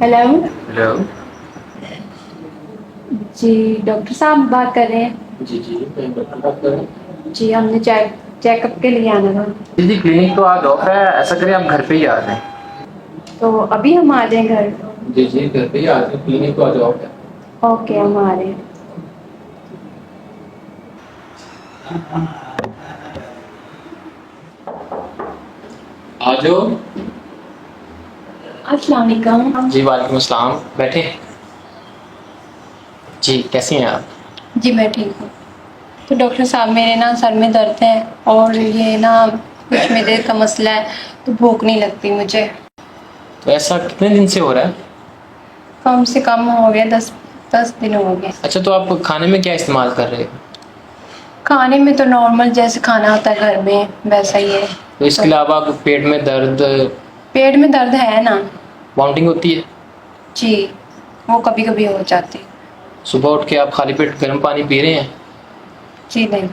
Hello. Hello. जी doctor साहब बात कर रहे हैं। जी जी, मैं डॉक्टर बात कर रहा हूँ। जी हमने चेकअप के लिए आना था। जी जी, क्लिनिक तो आज ऑफ है, ऐसा करें आप घर पे ही आ जाएं। तो अभी हम आ जाएं घर? जी जी, घर पे ही आ जाएं, क्लिनिक तो आज ऑफ है। ओके हम आ रहे हैं। आ जाओ। अस्सलाम वालेकुम। जी वालेकुम अस्सलाम, बैठे। जी कैसी हैं आप? जी मैं ठीक हूँ। तो डॉक्टर साहब मेरे ना सर में दर्द है और ठीक। ये ना कुछ मेरे का मसला है, तो भूख नहीं लगती मुझे। तो ऐसा कितने दिन से हो रहा है? कम से कम हो गया 10 दिन हो गए। अच्छा, तो आप खाने में क्या इस्तेमाल कर रहे हो? खाने में तो नॉर्मल जैसे खाना होता है घर में वैसा ही है। तो इसके तो अलावा पेट में दर्द, पेट में दर्द है ना? वामिटिंग होती है? जी वो कभी कभी हो जाती है। सुबह उठ के आप खाली पेट गर्म पानी पी रहे हैं? जी नहीं।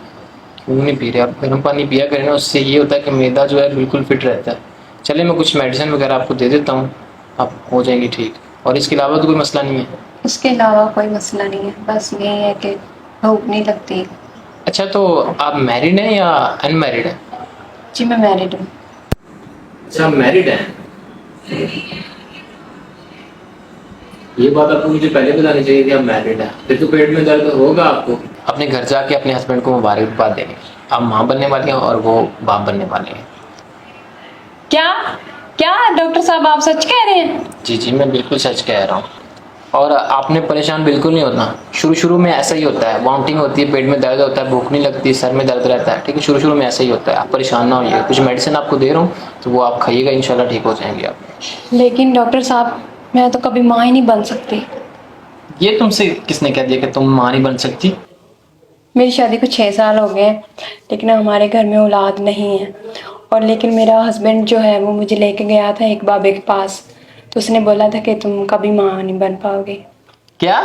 क्यों नहीं पी रहे? आप गर्म पानी पिया करें ना, उससे ये होता है कि मैदा जो है बिल्कुल फिट रहता है। चलिए मैं कुछ मेडिसिन वगैरह आपको दे देता हूँ, आप हो जाएंगी ठीक। और इसके अलावा तो कोई मसला नहीं है? इसके अलावा कोई मसला नहीं है, बस यही है कि भूख नहीं लगती। अच्छा, तो आप मैरिड हैं या अनमैरिड हैं? जी मैं मैरिड हूँ। अच्छा, आप मैरिड हैं। ये बात आपको मुझे पहले बतानी चाहिए कि आप मैरिड हैं, फिर तो पेट में दर्द होगा आपको। अपने घर जाके अपने हस्बैंड को मुबारकबाद देंगे। आप माँ बनने वाली हैं और वो बाप बनने वाले हैं। क्या? क्या डॉक्टर साहब आप सच कह रहे हैं? जी जी, मैं बिल्कुल सच कह रहा हूँ। और आपने परेशान बिल्कुल नहीं होना। शुरू शुरू में ऐसा ही होता है, वॉमिटिंग होती है, पेट में दर्द होता है, भूख नहीं लगती, सर में दर्द रहता है, ठीक है? शुरू शुरू में ऐसा ही होता है, आप परेशान ना होइए। कुछ मेडिसिन आपको दे रहा हूँ, तो वो आप खाइएगा, इंशाल्लाह ठीक हो जाएंगे आप। लेकिन डॉक्टर साहब मैं तो कभी माँ ही नहीं बन सकती। ये तुमसे किसने कह दिया कि तुम माँ नहीं बन सकती? मेरी शादी को 6 साल हो गए हैं, लेकिन हमारे घर में औलाद नहीं है। और लेकिन मेरा हस्बैंड जो है वो मुझे लेके गया था एक बाबे के पास, तो उसने बोला था कि तुम कभी माँ नहीं बन पाओगे। क्या?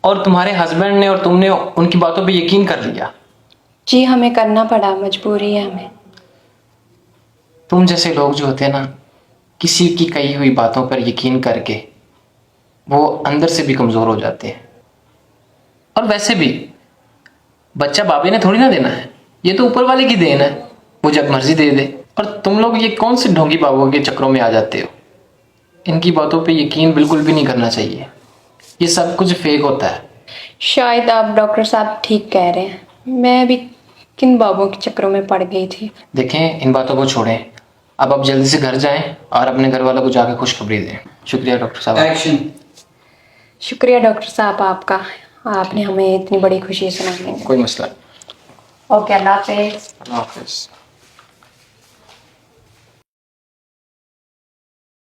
और तुम्हारे हस्बैंड ने और तुमने उनकी बातों पे यकीन कर लिया? जी हमें करना पड़ा, मजबूरी है हमें। तुम जैसे लोग जो होते हैं ना, किसी की कही हुई बातों पर यकीन करके वो अंदर से भी कमजोर हो जाते हैं। और वैसे भी बच्चा बाबे ने थोड़ी ना देना है, ये तो ऊपर वाले की देन है, वो जब मर्जी दे दे। और तुम लोग ये कौन से ढोंगी बाबुओं के चक्रों में आ जाते हो? इनकी बातों पे यकीन बिल्कुल भी नहीं करना चाहिए, ये सब कुछ फेक होता है। शायद आप डॉक्टर साहब ठीक कह रहे हैं, मैं भी किन बाबों के चक्करों में पड़ गई थी। देखें, इन बातों को छोड़ें। अब आप जल्दी से घर जाएं और अपने घर वालों को जाकर खुशखबरी दें। शुक्रिया डॉक्टर साहब। एक्शन। शुक्रिया डॉक्टर साहब आपका, आपने हमें इतनी बड़ी खुशी सुनाई। कोई मसला नहीं। ओके अल्लाह हाफिज़। हाफिज़।